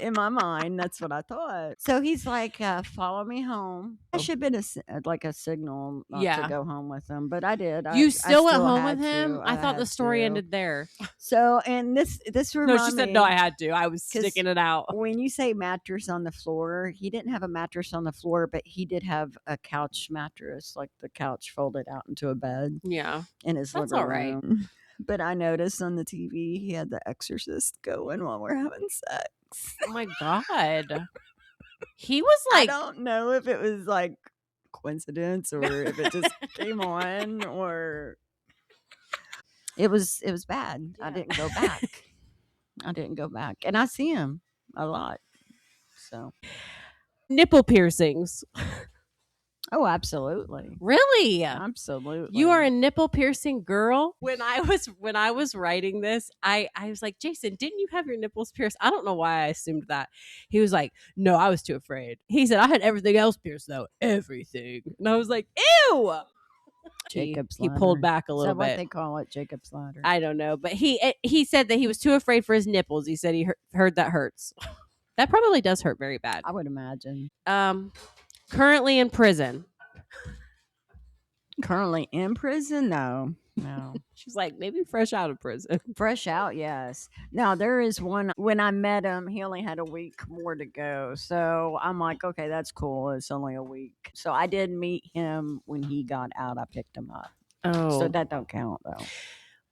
Speaker 3: In my mind, that's what I thought. So he's like, follow me home. I should have been a signal not to go home with him, but I did.
Speaker 1: You still went home
Speaker 3: had
Speaker 1: with him?
Speaker 3: to.
Speaker 1: I thought the story ended there.
Speaker 3: So, and this reminds me.
Speaker 1: No, she said, no, I had to. I was sticking it out.
Speaker 3: When you say mattress on the floor, he didn't have a mattress on the floor, but he did have a couch mattress, like the couch folded out into a bed.
Speaker 1: Yeah.
Speaker 3: In his living room. But I noticed on the TV, he had The Exorcist going while we're having sex.
Speaker 1: Oh my God. He was like,
Speaker 3: I don't know if it was like coincidence or if it just came on or it was bad. Yeah. I didn't go back. And I see him a lot. So
Speaker 1: nipple piercings.
Speaker 3: Oh, absolutely.
Speaker 1: Really?
Speaker 3: Absolutely.
Speaker 1: You are a nipple piercing girl? When I was writing this, I was like, Jason, didn't you have your nipples pierced? I don't know why I assumed that. He was like, no, I was too afraid. He said, I had everything else pierced though. Everything. And I was like, ew.
Speaker 3: Jacob's
Speaker 1: ladder. He pulled back a little bit.
Speaker 3: Is that what they call it? Jacob's ladder?
Speaker 1: I don't know. But he said that he was too afraid for his nipples. He said he heard that hurts. That probably does hurt very bad.
Speaker 3: I would imagine.
Speaker 1: Currently in prison.
Speaker 3: Currently in prison? No. No.
Speaker 1: She's like, maybe fresh out of prison.
Speaker 3: Fresh out, yes. Now there is one when I met him, he only had a week more to go. So I'm like, okay, that's cool. It's only a week. So I did meet him when he got out. I picked him up. So
Speaker 1: Oh.
Speaker 3: that don't count though.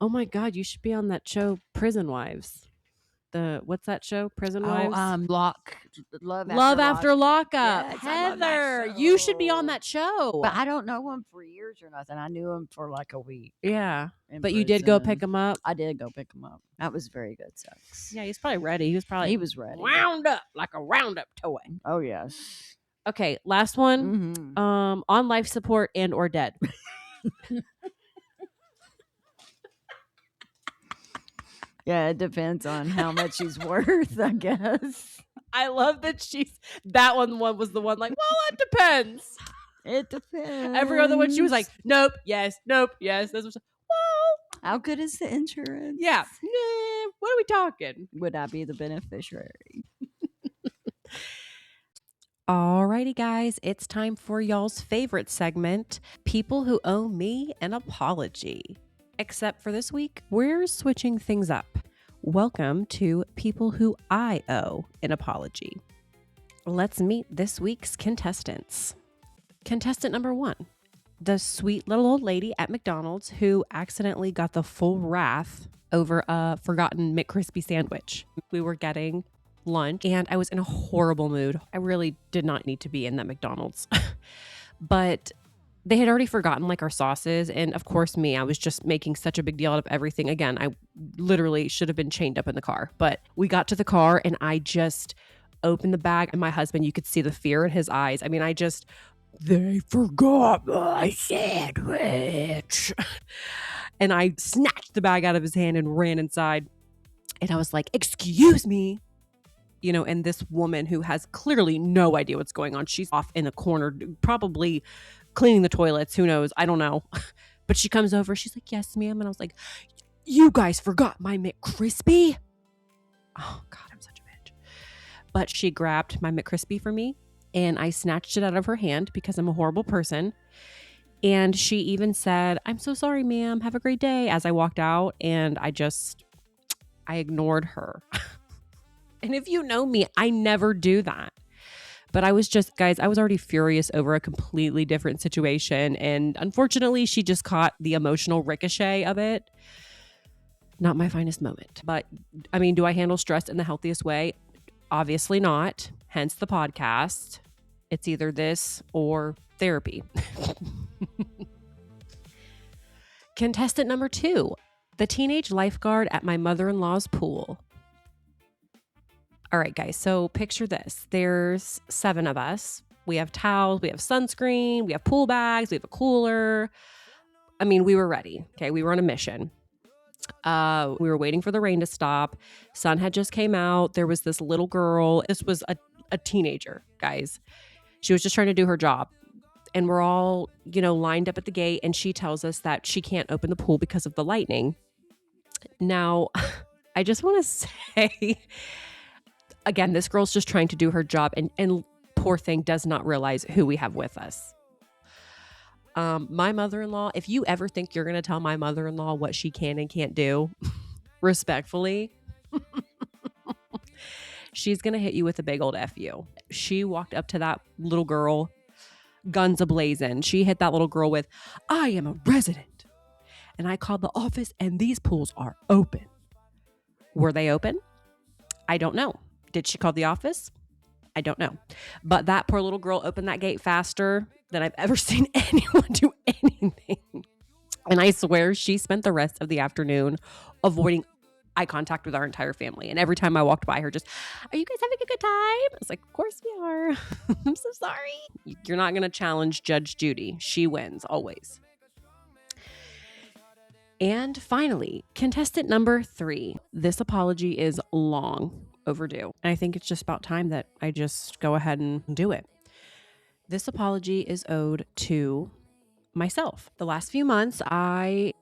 Speaker 1: Oh my God, you should be on that show, Prison Wives. What's that show? Prison Wives?
Speaker 3: Love
Speaker 1: After Lockup.
Speaker 3: Yes, I love that
Speaker 1: Heather, you should be on
Speaker 3: show.
Speaker 1: that show.
Speaker 3: But I don't know him for years or nothing. I knew him for like a week.
Speaker 1: Yeah.
Speaker 3: in
Speaker 1: But you did go
Speaker 3: prison.
Speaker 1: pick him up.
Speaker 3: I did go pick him up. That was very good sex.
Speaker 1: Yeah, he's probably ready. He was
Speaker 3: ready.
Speaker 1: wound up like a roundup toy.
Speaker 3: Oh yes.
Speaker 1: Okay, last one.
Speaker 3: Mhm.
Speaker 1: On life support and or dead.
Speaker 3: Yeah, it depends on how much he's worth, I guess.
Speaker 1: I love that that one was the one like, well, it depends.
Speaker 3: It depends.
Speaker 1: Every other one she was like, nope, yes, nope, yes. This was well,
Speaker 3: how good is the insurance?
Speaker 1: yeah. What are we talking?
Speaker 3: Would I be the beneficiary?
Speaker 1: Alrighty, guys, it's time for y'all's favorite segment, People Who Owe Me an Apology. Except for this week, we're switching things up. Welcome to People Who I Owe an Apology. Let's meet this week's contestants. Contestant number 1, the sweet little old lady at McDonald's who accidentally got the full wrath over a forgotten McCrispy sandwich. We were getting lunch and I was in a horrible mood. I really did not need to be in that McDonald's. But they had already forgotten like our sauces. And of course I was just making such a big deal out of everything. Again, I literally should have been chained up in the car. But we got to the car and I just opened the bag and my husband, you could see the fear in his eyes. I mean, they forgot my sandwich. And I snatched the bag out of his hand and ran inside. And I was like, excuse me. And this woman who has clearly no idea what's going on. She's off in a corner, probably cleaning the toilets. Who knows? I don't know. But she comes over. She's like, yes, ma'am. And I was like, you guys forgot my McCrispy? Oh, God, I'm such a bitch. But she grabbed my McCrispy for me and I snatched it out of her hand because I'm a horrible person. And she even said, I'm so sorry, ma'am. Have a great day. As I walked out and I ignored her. And if you know me, I never do that. But I was already furious over a completely different situation. And unfortunately, she just caught the emotional ricochet of it. Not my finest moment. But I mean, do I handle stress in the healthiest way? Obviously not. Hence the podcast. It's either this or therapy. Contestant number 2, the teenage lifeguard at my mother-in-law's pool. All right, guys, so picture this. There's 7 of us. We have towels, we have sunscreen, we have pool bags, we have a cooler. I mean, we were ready. Okay, we were on a mission. We were waiting for the rain to stop. Sun had just came out. There was this little girl. This was a teenager, guys. She was just trying to do her job. And we're all, lined up at the gate. And she tells us that she can't open the pool because of the lightning. Now, I just want to say, again, this girl's just trying to do her job. And poor thing does not realize who we have with us. My mother-in-law, if you ever think you're going to tell my mother-in-law what she can and can't do, respectfully, she's going to hit you with a big old F you. She walked up to that little girl, guns a-blazing. She hit that little girl with, I am a resident. And I called the office and these pools are open. Were they open? I don't know. Did she call the office? I don't know. But that poor little girl opened that gate faster than I've ever seen anyone do anything. And I swear she spent the rest of the afternoon avoiding eye contact with our entire family. And every time I walked by her, just, are you guys having a good time? I was like, of course we are. I'm so sorry. You're not going to challenge Judge Judy. She wins always. And finally, contestant number 3. This apology is long overdue. And I think it's just about time that I just go ahead and do it. This apology is owed to myself. The last few months, I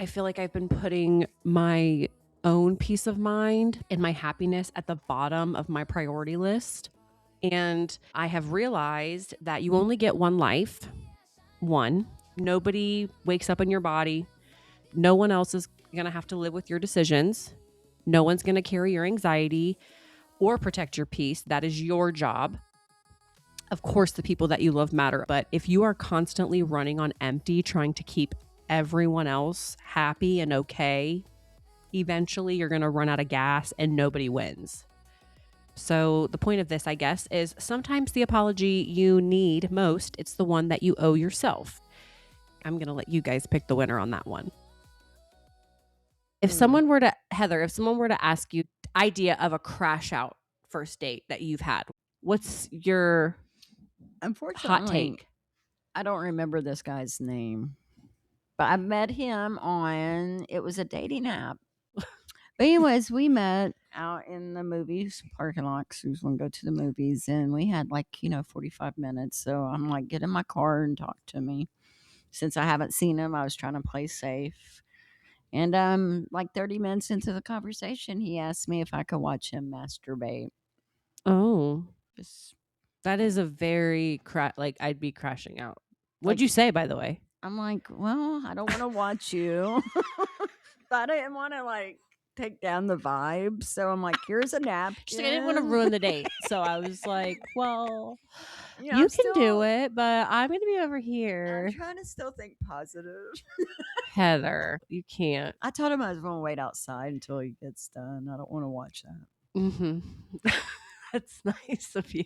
Speaker 1: feel like I've been putting my own peace of mind and my happiness at the bottom of my priority list. And I have realized that you only get one life. One, nobody wakes up in your body No one else is going to have to live with your decisions. No one's going to carry your anxiety or protect your peace. That is your job. Of course, the people that you love matter. But if you are constantly running on empty, trying to keep everyone else happy and okay, eventually you're going to run out of gas and nobody wins. So the point of this, I guess, is sometimes the apology you need most, it's the one that you owe yourself. I'm going to let you guys pick the winner on that one. If someone were to, Heather, if someone were to ask you idea of a crash out first date that you've had, what's your hot take?
Speaker 3: I don't remember this guy's name, but I met him on, it was a dating app. But anyways, we met out in the movies parking lot 'cause we was going to go to the movies, and we had 45 minutes. So I'm like, get in my car and talk to me. Since I haven't seen him, I was trying to play safe. And 30 minutes into the conversation, he asked me if I could watch him masturbate.
Speaker 1: Oh,
Speaker 3: Just,
Speaker 1: that is a very I'd be crashing out. What'd you say, by the way?
Speaker 3: I'm like, well, I don't want to watch you. But I didn't want to take down the vibe. So I'm like, here's a napkin.
Speaker 1: She's like, I didn't want to ruin the date. So I was like, well,
Speaker 3: You know,
Speaker 1: you
Speaker 3: I'm
Speaker 1: can do
Speaker 3: still-
Speaker 1: it, but I'm going to be over here.
Speaker 3: I'm trying to still think positive.
Speaker 1: Heather, you can't.
Speaker 3: I told him I was going to wait outside until he gets done. I don't want to watch that.
Speaker 1: Mm-hmm. That's nice of you.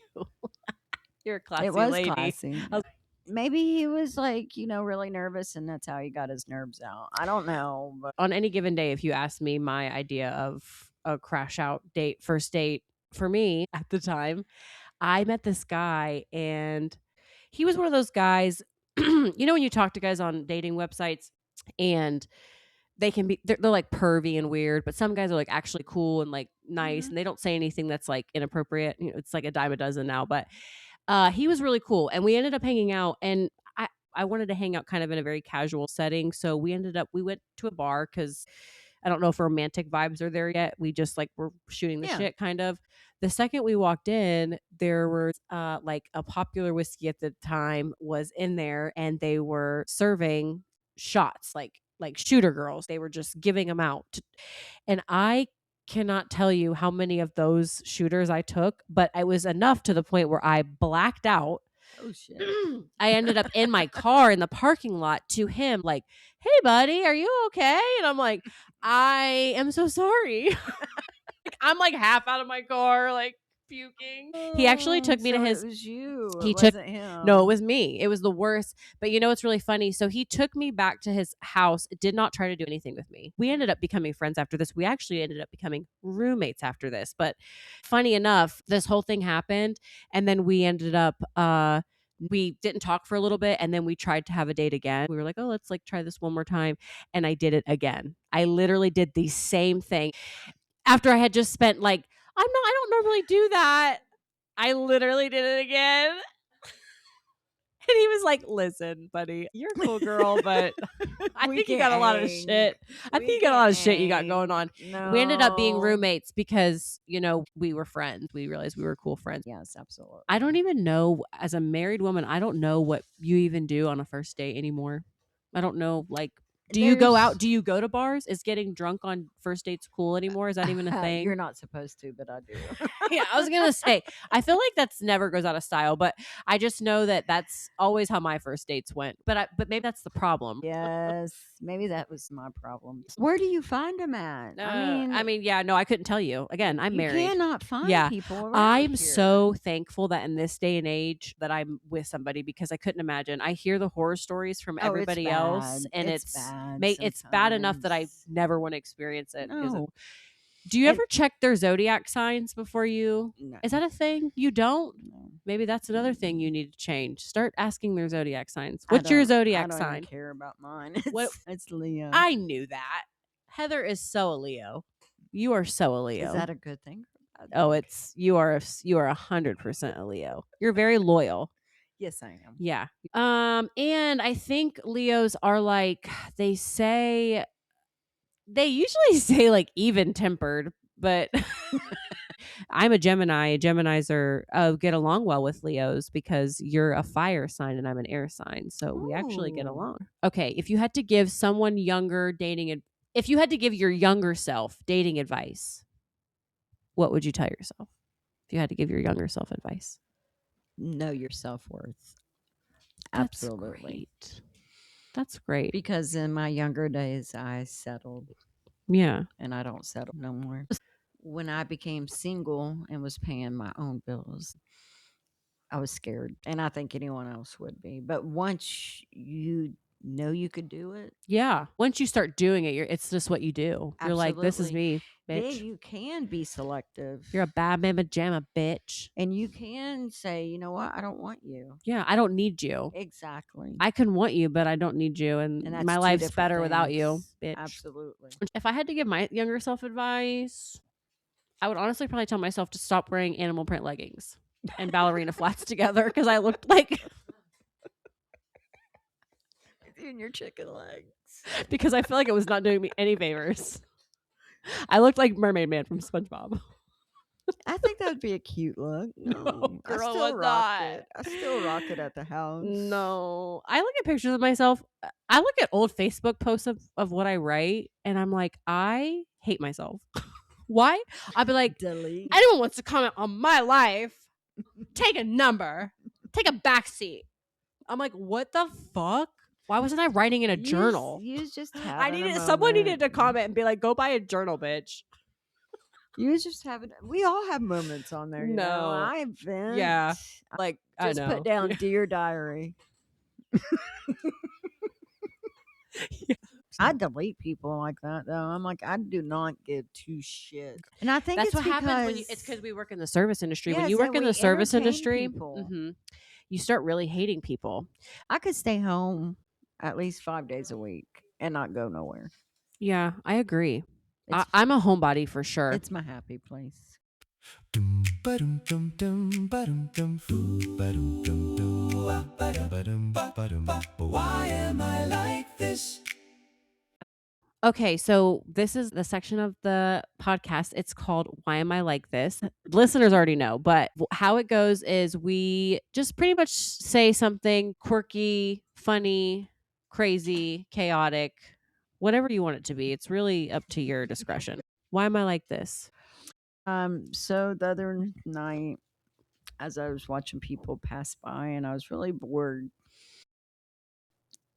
Speaker 1: You're a classy
Speaker 3: It was
Speaker 1: lady.
Speaker 3: classy. Maybe he was really nervous, and that's how he got his nerves out. I don't know. But
Speaker 1: On any given day, if you asked me my idea of a crash out date, first date for me at the time, I met this guy and he was one of those guys, when you talk to guys on dating websites and they can be, they're like pervy and weird, but some guys are actually cool and nice and they don't say anything that's inappropriate. It's like a dime a dozen now, but he was really cool and we ended up hanging out and I wanted to hang out kind of in a very casual setting. So we went to a bar because I don't know if romantic vibes are there yet. We just were shooting the shit kind of. The second we walked in, there was a popular whiskey at the time was in there and they were serving shots like shooter girls. They were just giving them out. And I cannot tell you how many of those shooters I took, but it was enough to the point where I blacked out.
Speaker 3: oh shit!
Speaker 1: I ended up in my car in the parking lot to him hey buddy, are you okay? And I'm like, I am so sorry. I'm half out of my car puking. He actually took me to his.
Speaker 3: It was you.
Speaker 1: He
Speaker 3: It
Speaker 1: took
Speaker 3: wasn't him.
Speaker 1: No, it was me. It was the worst. But it's really funny. So he took me back to his house, did not try to do anything with me. We ended up becoming friends after this. We actually ended up becoming roommates after this. But funny enough, this whole thing happened. And then we ended up, we didn't talk for a little bit. And then we tried to have a date again. We were like, oh, let's try this one more time. And I did it again. I literally did the same thing. After I had just spent I don't normally do that. I literally did it again. And he was like, listen, buddy, you're a cool girl, but I think you got a lot of shit. I think you got a lot of shit you got going on.
Speaker 3: No.
Speaker 1: We ended up being roommates because, we were friends. We realized we were cool friends.
Speaker 3: Yes, absolutely.
Speaker 1: I don't even know, as a married woman, I don't know what you even do on a first date anymore. I don't know, do you go out? Do you go to bars? Is getting drunk on first dates cool anymore? Is that even a thing?
Speaker 3: You're not supposed to, but I do.
Speaker 1: Yeah, I was going to say, I feel like that's never goes out of style, but I just know that that's always how my first dates went. But maybe that's the problem.
Speaker 3: Yes, maybe that was my problem. Where do you find them at?
Speaker 1: I mean, yeah, no, I couldn't tell you. Again, I'm married.
Speaker 3: You cannot find people around
Speaker 1: I'm
Speaker 3: here.
Speaker 1: so thankful that in this day and age that I'm with somebody because I couldn't imagine. I hear the horror stories from everybody else, and it's bad enough that I never want to experience it.
Speaker 3: No.
Speaker 1: Do you ever check their zodiac signs before you?
Speaker 3: No.
Speaker 1: Is that a thing? You don't?
Speaker 3: No.
Speaker 1: Maybe that's another thing you need to change. Start asking their zodiac signs. What's your zodiac
Speaker 3: I don't
Speaker 1: sign?
Speaker 3: even care about mine. It's Leo.
Speaker 1: I knew that. Heather is so a Leo. You are so a Leo.
Speaker 3: Is that a good thing?
Speaker 1: Oh, you are 100% a Leo. You're very loyal.
Speaker 3: Yes, I am.
Speaker 1: Yeah. And I think Leos are they usually say even tempered, but I'm a Gemini. Geminis are get along well with Leos because you're a fire sign and I'm an air sign. So we actually get
Speaker 3: Ooh.
Speaker 1: along. Okay, if you had to give someone younger if you had to give your younger self dating advice, what would you tell yourself? If you had to give your younger self advice.
Speaker 3: Know your self-worth.
Speaker 1: That's
Speaker 3: Absolutely.
Speaker 1: great. That's great.
Speaker 3: Because in my younger days, I settled,
Speaker 1: Yeah.
Speaker 3: and I don't settle no more. When I became single and was paying my own bills, I was scared, and I think anyone else would be. But once you know you could do it,
Speaker 1: Yeah. Once you start doing it, it's just what you do. You're like, this is
Speaker 3: absolutely,
Speaker 1: me,
Speaker 3: then
Speaker 1: bitch.
Speaker 3: you can be selective.
Speaker 1: You're a bad mama jamma, bitch.
Speaker 3: And you can say, you know what, I don't want you.
Speaker 1: Yeah, I don't need you.
Speaker 3: Exactly.
Speaker 1: I can want you, but I don't need you. And
Speaker 3: And that's
Speaker 1: my
Speaker 3: two
Speaker 1: life's
Speaker 3: different
Speaker 1: better without you,
Speaker 3: things.
Speaker 1: bitch.
Speaker 3: Absolutely.
Speaker 1: If I had to give my younger self advice, I would honestly probably tell myself to stop wearing animal print leggings and ballerina flats together because I looked like
Speaker 3: You and your chicken legs.
Speaker 1: because I feel like it was not doing me any favors. I looked like Mermaid Man from SpongeBob.
Speaker 3: I think that would be a cute look.
Speaker 1: No,
Speaker 3: I
Speaker 1: girl,
Speaker 3: still
Speaker 1: would
Speaker 3: rock
Speaker 1: not.
Speaker 3: it. I still rock it at the house.
Speaker 1: No. I look at pictures of myself. I look at old Facebook posts of what I write, and I'm like, I hate myself. Why? I'll be like,
Speaker 3: Delete.
Speaker 1: anyone wants to comment on my life, take a number, take a backseat. I'm like, what the fuck? Why wasn't I writing in a journal?
Speaker 3: You was just
Speaker 1: I
Speaker 3: having
Speaker 1: needed
Speaker 3: a
Speaker 1: someone needed to
Speaker 3: moment.
Speaker 1: comment and be like, go buy a journal, bitch.
Speaker 3: You was just having. We all have moments on there. You know,
Speaker 1: No.
Speaker 3: I vent.
Speaker 1: Yeah. Like, I
Speaker 3: Just
Speaker 1: know.
Speaker 3: put down dear diary.
Speaker 1: Yeah.
Speaker 3: I delete people like that though. I'm like, I do not give two shits. And I think
Speaker 1: That's
Speaker 3: it's
Speaker 1: what happens when
Speaker 3: because
Speaker 1: it's because we work in the service industry. When
Speaker 3: yes,
Speaker 1: you work
Speaker 3: and
Speaker 1: in
Speaker 3: we
Speaker 1: the service
Speaker 3: entertain
Speaker 1: industry,
Speaker 3: people.
Speaker 1: you start really hating people.
Speaker 3: I could stay home at least 5 days a week and not go nowhere.
Speaker 1: Yeah, I agree.
Speaker 3: It's
Speaker 1: I'm a homebody for sure.
Speaker 3: it's my happy place.
Speaker 2: Why am I like this?
Speaker 1: Okay, so this is the section of the podcast. It's called Why Am I Like This? Listeners already know, but how it goes is we just pretty much say something quirky, funny, crazy, chaotic, whatever you want it to be. It's really up to your discretion. Why am I like this?
Speaker 3: So the other night, as I was watching people pass by, and I was really bored,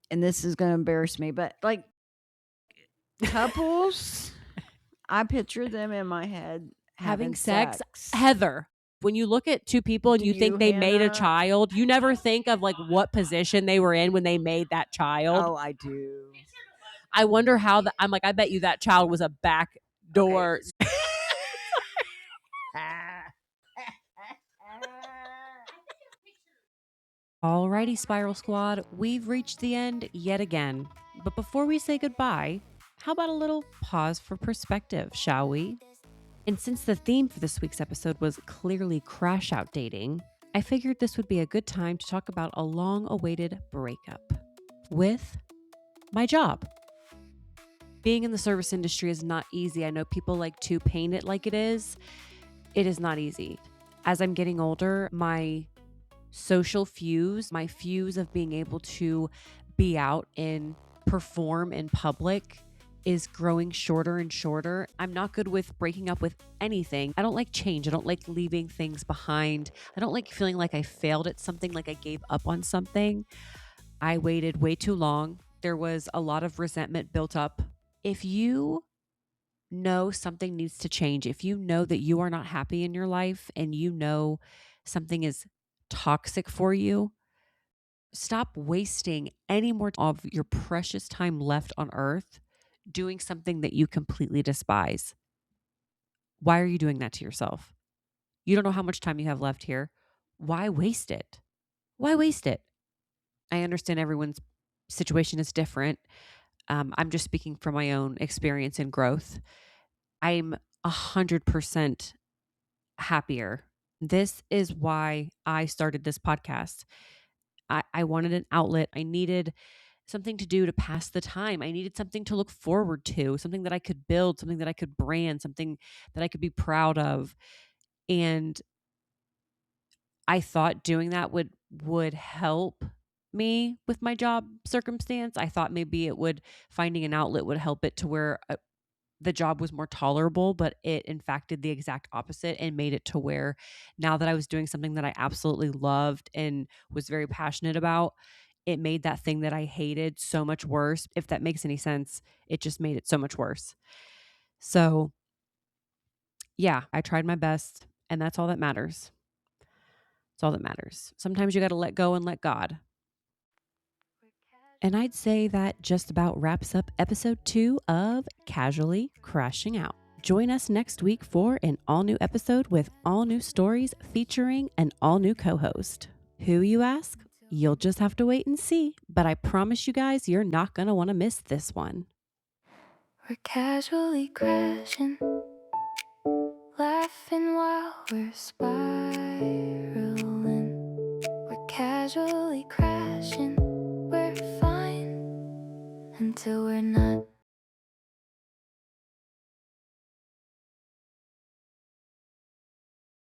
Speaker 3: and this is going to embarrass me, but like couples, I picture them in my head
Speaker 1: Having sex. Heather, when you look at two people and
Speaker 3: Do
Speaker 1: you think
Speaker 3: you,
Speaker 1: they made a
Speaker 3: Hannah?
Speaker 1: child, you never think of like what position they were in when they made that child.
Speaker 3: Oh, I do.
Speaker 1: I wonder how I'm like, I bet you that child was a back door.
Speaker 3: Okay.
Speaker 1: Alrighty, Spiral Squad, we've reached the end yet again. But before we say goodbye, how about a little pause for perspective, shall we? And since the theme for this week's episode was clearly crash out dating, I figured this would be a good time to talk about a long-awaited breakup with my job. Being in the service industry is not easy. I know people like to paint it like it is. It is not easy. As I'm getting older, my social fuse, my fuse of being able to be out and perform in public is growing shorter and shorter. I'm not good with breaking up with anything. I don't like change. I don't like leaving things behind. I don't like feeling like I failed at something, like I gave up on something. I waited way too long. There was a lot of resentment built up. If you know something needs to change, if you know that you are not happy in your life and you know something is toxic for you, stop wasting any more of your precious time left on earth doing something that you completely despise. Why are you doing that to yourself? You don't know how much time you have left here. Why waste it? Why waste it? I understand everyone's situation is different. I'm just speaking from my own experience and growth. I'm 100% happier. This is why I started this podcast. I wanted an outlet. I needed something to do to pass the time. I needed something to look forward to, something that I could build, something that I could brand, something that I could be proud of. And I thought doing that would help me with my job circumstance. I thought maybe it would finding an outlet would help it to where the job was more tolerable, but it in fact did the exact opposite and made it to where now that I was doing something that I absolutely loved and was very passionate about, it made that thing that I hated so much worse. If that makes any sense, it just made it so much worse. So, yeah, I tried my best, and that's all that matters. It's all that matters. Sometimes you got to let go and let God. And I'd say that just about wraps up episode 2 of Casually Crashing Out. Join us next week for an all new episode with all new stories featuring an all new co host. Who, you ask? You'll just have to wait and see. But I promise you guys, you're not going to want to miss this one.
Speaker 2: We're casually crashing, laughing while we're spiraling. We're casually crashing, we're fine until we're not.